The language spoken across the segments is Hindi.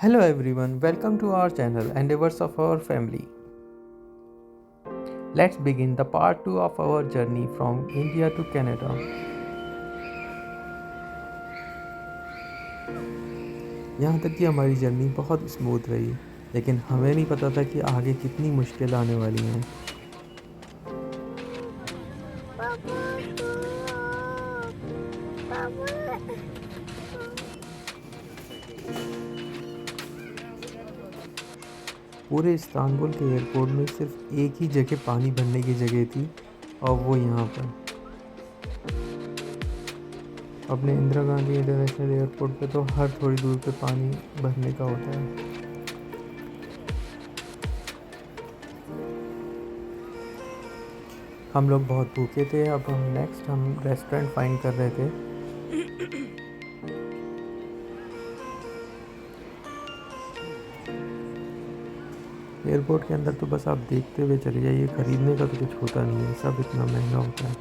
Hello everyone, welcome to our channel Endeavors of Our Family. Let's begin the part 2 of our journey from India to Canada. यहाँ तक कि हमारी जर्नी बहुत स्मूथ रही, लेकिन हमें नहीं पता था कि आगे कितनी मुश्किल आने वाली हैं। पूरे इस्तांबुल के एयरपोर्ट में सिर्फ एक ही जगह पानी भरने की जगह थी और वो यहाँ पर अपने इंदिरा गांधी इंटरनेशनल एयरपोर्ट पे तो हर थोड़ी दूर पे पानी भरने का होता है। हम लोग बहुत भूखे थे। अब हम रेस्टोरेंट फाइंड कर रहे थे। एयरपोर्ट के अंदर तो बस आप देखते हुए चले जाइए, ख़रीदने का तो कुछ होता नहीं है, सब इतना महंगा होता है।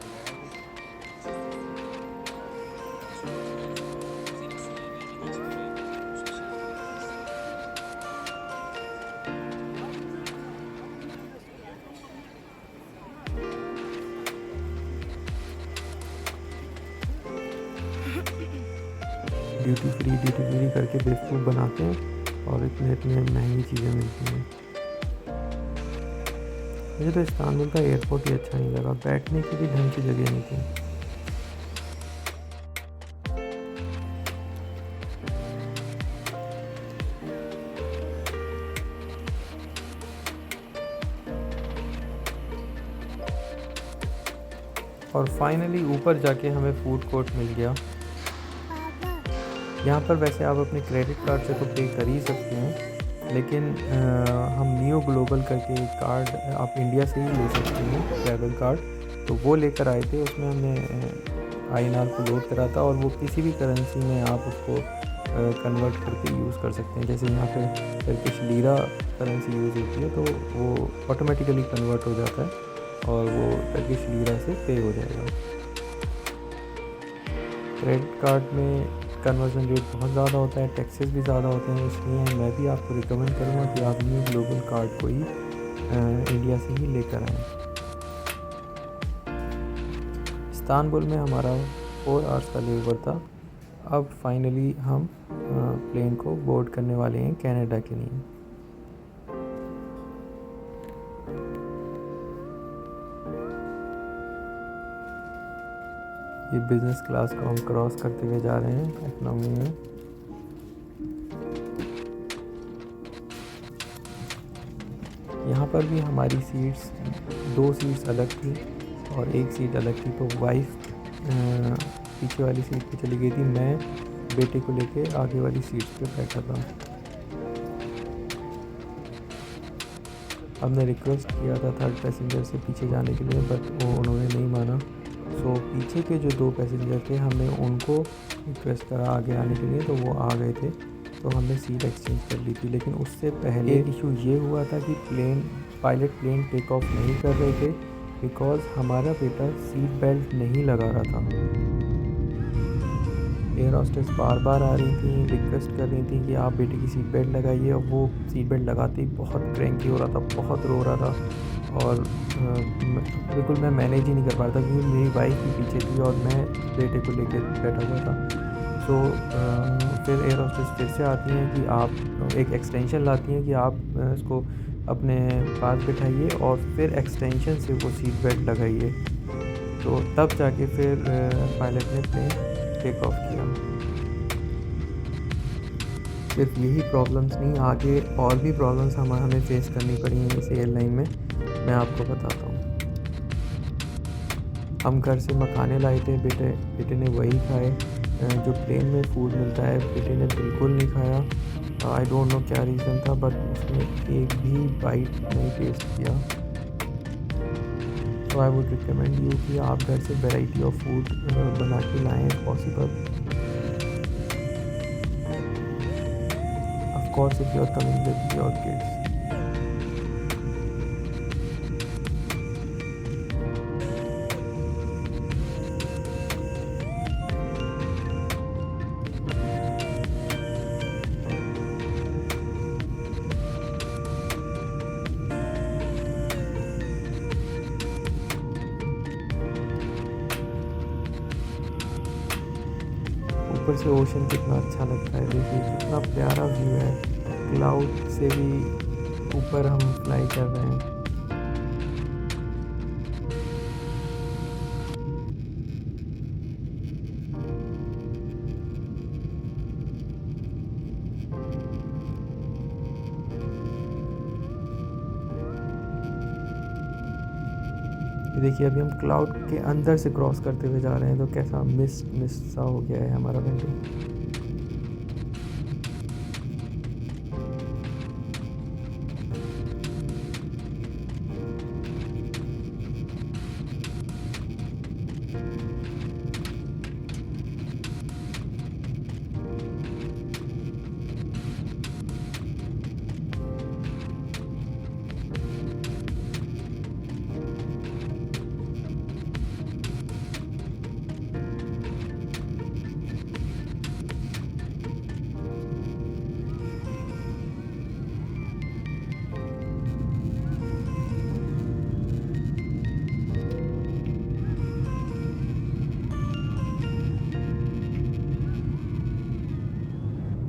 ड्यूटी फ्री करके बेवकूफ़ बनाते हैं और इतने इतने महंगी चीज़ें मिलती हैं। मुझे तो इस्तांबुल का एयरपोर्ट ही अच्छा नहीं लगा, बैठने की भी ढंग की जगह नहीं थी। और फाइनली ऊपर जाके हमें फूड कोर्ट मिल गया। यहाँ पर वैसे आप अपने क्रेडिट कार्ड से तो पे कर ही सकते हैं, लेकिन हम नियो ग्लोबल करके एक कार्ड आप इंडिया से ही ले सकते हैं, ट्रैवल कार्ड। तो वो लेकर आए थे। उसमें हमने INR को लोड करा था और वो किसी भी करेंसी में आप उसको कन्वर्ट करके यूज़ कर सकते हैं। जैसे यहाँ पे टर्किश लीरा करेंसी यूज़ होती है तो वो ऑटोमेटिकली कन्वर्ट हो जाता है और वो टर्किश लीरा से पे हो जाएगा। क्रेडिट कार्ड में कन्वर्जन रेट बहुत ज़्यादा होता है, टैक्सेस भी ज़्यादा होते हैं, इसलिए मैं भी आपको रिकमेंड करूँगा कि आप न्यू ग्लोबल कार्ड को ही इंडिया से ही लेकर आएँ। इस्तांबुल में हमारा 4 आवर्स का लेओवर था। अब फाइनली हम प्लेन को बोर्ड करने वाले हैं कनाडा के लिए। ये बिज़नेस क्लास को हम क्रॉस करते हुए जा रहे हैं इकोनॉमी में। यहाँ पर भी हमारी सीट्स 2 सीट्स अलग थी और एक सीट अलग थी। तो वाइफ पीछे वाली सीट पे चली गई थी, मैं बेटे को लेके आगे वाली सीट पे बैठा था। हमने रिक्वेस्ट किया था थर्ड पैसेंजर से पीछे जाने के लिए, बट वो उन्होंने नहीं माना। सो पीछे के जो 2 पैसेंजर थे हमने उनको रिक्वेस्ट करा आगे आने के लिए, तो वो आ गए थे। तो हमने सीट एक्सचेंज कर ली थी। लेकिन उससे पहले एक इशू ये हुआ था कि पायलट प्लेन टेक ऑफ नहीं कर रहे थे बिकॉज़ हमारा बेटा सीट बेल्ट नहीं लगा रहा था। एयर हॉस्टेस बार बार आ रही थी, रिक्वेस्ट कर रही थी कि आप बेटे की सीट बेल्ट लगाइए, और वो सीट बेल्ट लगाते ही बहुत क्रैंकी हो रहा था, बहुत रो रहा था और बिल्कुल मैं मैनेज ही नहीं कर पा रहा था क्योंकि मेरी वाइफ भी पीछे थी और मैं बेटे को लेकर बैठा हुआ था। सो फिर एयर हॉस्टेस फिर से आती हैं कि आप एक एक्सटेंशन लाती हैं कि आप इसको अपने पास बिठाइए और फिर एक्सटेंशन से वो सीट बेल्ट लगाइए। तो तब जाके फिर पायलट ने प्लेन टेक ऑफ किया। सिर्फ यही प्रॉब्लम्स नहीं, आगे और भी प्रॉब्लम्स हमें फेस करनी पड़ी हैं इस एयरलाइन में, मैं आपको बताता हूँ। हम घर से मखाने लाए थे, बेटे ने वही खाए। जो प्लेन में फूड मिलता है बेटे ने बिल्कुल नहीं खाया। आई डोंट नो क्या रीज़न था, बट उसने एक भी बाइट नहीं टेस्ट किया। तो आई वुड रिकमेंड यू कि आप घर से वैरायटी ऑफ फूड बना के लाएँ possible. Of course if you are coming with your kids. ऊपर से ओशन कितना अच्छा लगता है, देखिए कितना प्यारा व्यू है, क्लाउड से भी ऊपर हम फ्लाई कर रहे हैं। ये देखिए अभी हम क्लाउड के अंदर से क्रॉस करते हुए जा रहे हैं, तो कैसा मिस्ट मिस्ट सा हो गया है हमारा विंडो।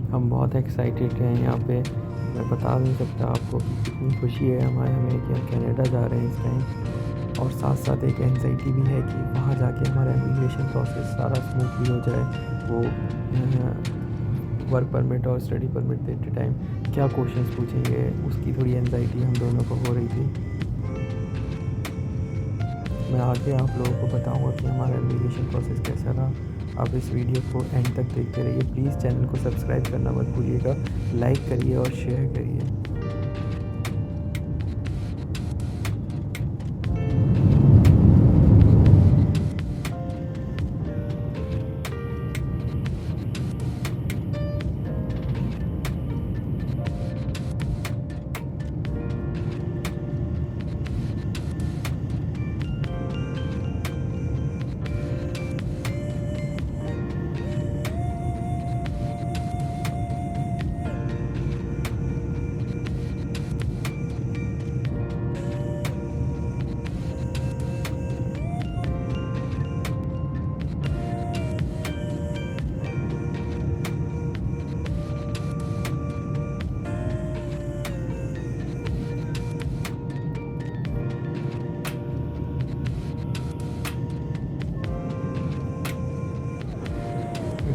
हम बहुत एक्साइटेड हैं यहाँ पे, मैं बता नहीं सकता आपको कि कितनी खुशी है हमें कि हम कनाडा जा रहे हैं इस टाइम। और साथ साथ एक एंजाइटी भी है कि वहाँ जाके हमारा इमिग्रेशन प्रोसेस सारा स्मूथली हो जाए। वो वर्क परमिट और स्टडी परमिट देते टाइम क्या क्वेश्चंस पूछेंगे, उसकी थोड़ी एंजाइटी हम दोनों को हो रही थी। मैं आगे आप लोगों को बताऊंगा कि हमारा इमिग्रेशन प्रोसेस कैसा रहा। आप इस वीडियो को एंड तक देखते रहिए। प्लीज़ चैनल को सब्सक्राइब करना मत भूलिएगा, लाइक करिए और शेयर करिए।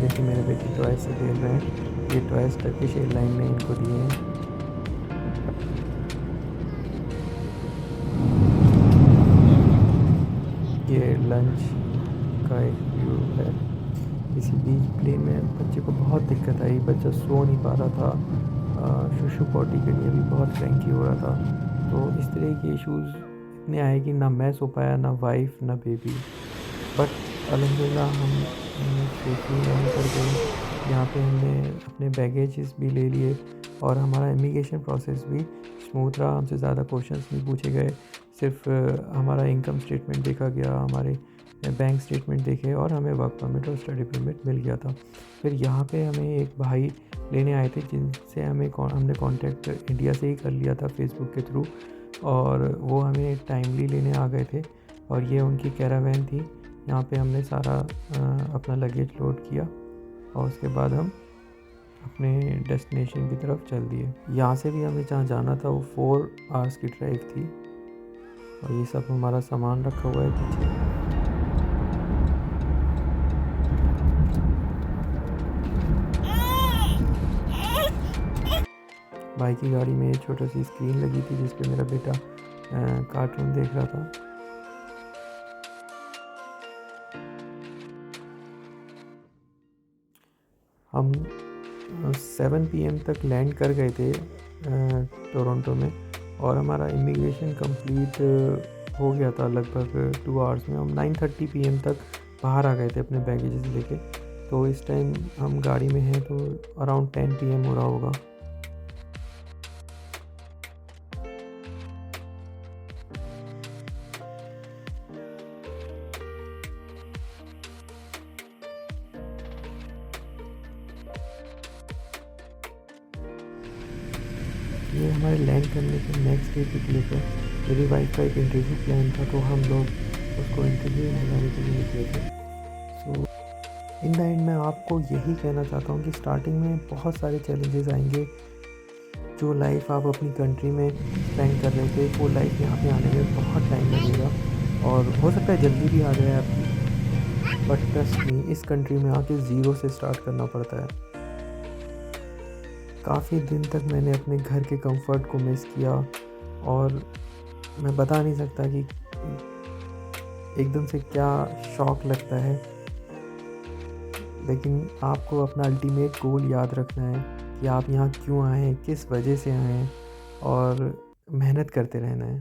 देखिए मेरे बेटे टॉयज से खेल रहे हैं। ये टॉयज टर्किश एयरलाइन ने इनको दिए हैं। ये लंच का एक व्यू है। किसी बीच प्ले में बच्चे को बहुत दिक्कत आई, बच्चा सो नहीं पा रहा था, शुशु पॉटी के लिए भी बहुत क्रैंकी हो रहा था। तो इस तरह के इश्यूज़ इतने आए कि ना मैं सो पाया, ना वाइफ, ना बेबी। बट अल्हम्दुलिल्लाह हम सेफली लैंड कर गए। यहाँ पे हमने अपने बैगेजेस भी ले लिए और हमारा इमिग्रेशन प्रोसेस भी स्मूथ रहा। हमसे ज़्यादा क्वेश्चंस नहीं पूछे गए, सिर्फ हमारा इनकम स्टेटमेंट देखा गया, हमारे बैंक स्टेटमेंट देखे और हमें वर्क परमिट और स्टडी परमिट मिल गया था। फिर यहाँ पे हमें एक भाई लेने आए थे जिनसे हमने कांटेक्ट इंडिया से ही कर लिया था फेसबुक के थ्रू, और वो हमें टाइमली लेने आ गए थे। और ये उनकी कैरावैन थी। यहाँ पे हमने सारा अपना लगेज लोड किया और उसके बाद हम अपने डेस्टिनेशन की तरफ चल दिए। यहाँ से भी हमें जहाँ जाना था वो 4 आवर्स की ड्राइव थी। और ये सब हमारा सामान रखा हुआ है पीछे। भाई की गाड़ी में एक छोटी सी स्क्रीन लगी थी जिस पे मेरा बेटा कार्टून देख रहा था। हम 7 PM तक लैंड कर गए थे टोरंटो में, और हमारा इमिग्रेशन कंप्लीट हो गया था लगभग 2 आवर्स में। हम 9:30 PM तक बाहर आ गए थे अपने बैगेजेस लेके। तो इस टाइम हम गाड़ी में हैं तो अराउंड 10 PM हो रहा होगा। ये हमारे लैंड करने के नेक्स्ट डे की क्लिप है। मेरी वाइफ का एक इंटरव्यू प्लान था, तो हम लोग उसको इंटरव्यू लगाने के लिए निकले थे। सो इन द एंड मैं आपको यही कहना चाहता हूँ कि स्टार्टिंग में बहुत सारे चैलेंजेस आएंगे। जो लाइफ आप अपनी कंट्री में स्पेंड कर रहे थे वो लाइफ यहाँ पे आने में बहुत टाइम लगेगा, और हो सकता है जल्दी भी आ जाए आपकी, बट ट्रस्ट मी, इस कंट्री में आके ज़ीरो से स्टार्ट करना पड़ता है। काफ़ी दिन तक मैंने अपने घर के कंफर्ट को मिस किया, और मैं बता नहीं सकता कि एकदम से क्या शॉक लगता है। लेकिन आपको अपना अल्टीमेट गोल याद रखना है कि आप यहाँ क्यों आए हैं, किस वजह से आए हैं, और मेहनत करते रहना है।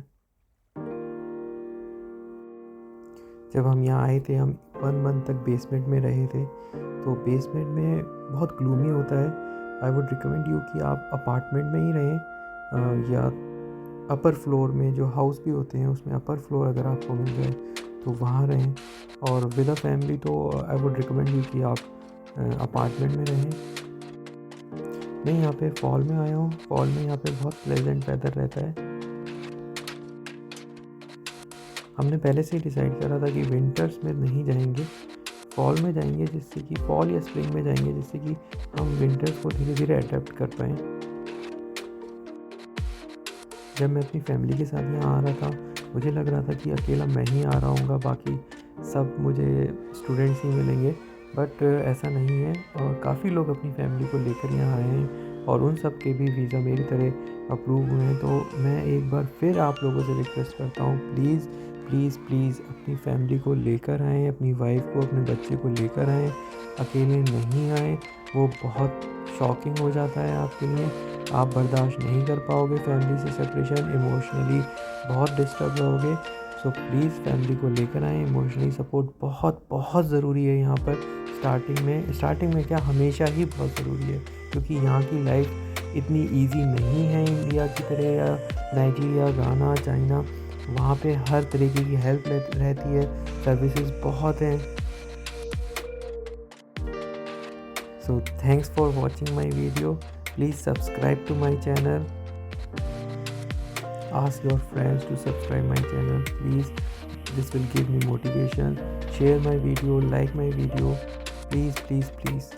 जब हम यहाँ आए थे, हम 1 मंथ तक बेसमेंट में रहे थे, तो बेसमेंट में बहुत ग्लूमी होता है। आई वुड रिकमेंड यू कि आप अपार्टमेंट में ही रहें, या अपर फ्लोर में जो हाउस भी होते हैं उसमें अपर फ्लोर अगर आपको मिल जाए तो वहाँ रहें। और विद अ फैमिली तो आई वुड रिकमेंड यू कि आप अपार्टमेंट में रहें। मैं यहाँ पे फॉल में आया हूँ। फॉल में यहाँ पे बहुत प्लेजेंट वेदर रहता है। हमने पहले से ही डिसाइड करा था कि विंटर्स में नहीं जाएंगे, फॉल में जाएंगे, जिससे कि फॉल या स्प्रिंग में जाएंगे, जिससे कि हम विंटर्स को धीरे धीरे अडेप्ट कर पाएँ। जब मैं अपनी फैमिली के साथ यहाँ आ रहा था, मुझे लग रहा था कि अकेला मैं ही आ रहा हूँगा, बाकी सब मुझे स्टूडेंट्स ही मिलेंगे, बट ऐसा नहीं है। और काफ़ी लोग अपनी फैमिली को लेकर यहाँ आए हैं, और उन सब के भी वीज़ा मेरी तरह अप्रूव हुए हैं। तो मैं एक बार फिर आप लोगों से रिक्वेस्ट करता हूँ, प्लीज़ प्लीज़ प्लीज़ अपनी फैमिली को लेकर आएँ, अपनी वाइफ को, अपने बच्चे को लेकर आएँ, अकेले नहीं आएँ। वो बहुत शॉकिंग हो जाता है आपके लिए, आप बर्दाश्त नहीं कर पाओगे फैमिली से सेपरेशन, इमोशनली बहुत डिस्टर्ब रहोगे। सो प्लीज़ फैमिली को लेकर आएँ। इमोशनली सपोर्ट बहुत बहुत ज़रूरी है यहाँ पर। स्टार्टिंग में क्या, हमेशा ही बहुत ज़रूरी है, क्योंकि यहाँ की लाइफ इतनी इजी नहीं है इंडिया की तरह, या नाइजीरिया, गाना, चाइना। वहाँ पे हर तरीके की हेल्प रहती है, सर्विसेज बहुत हैं। So thanks for watching my video. Please subscribe to my channel. Ask your friends to subscribe my channel, please. This will give me motivation. Share my video, like my video. Please, please, please.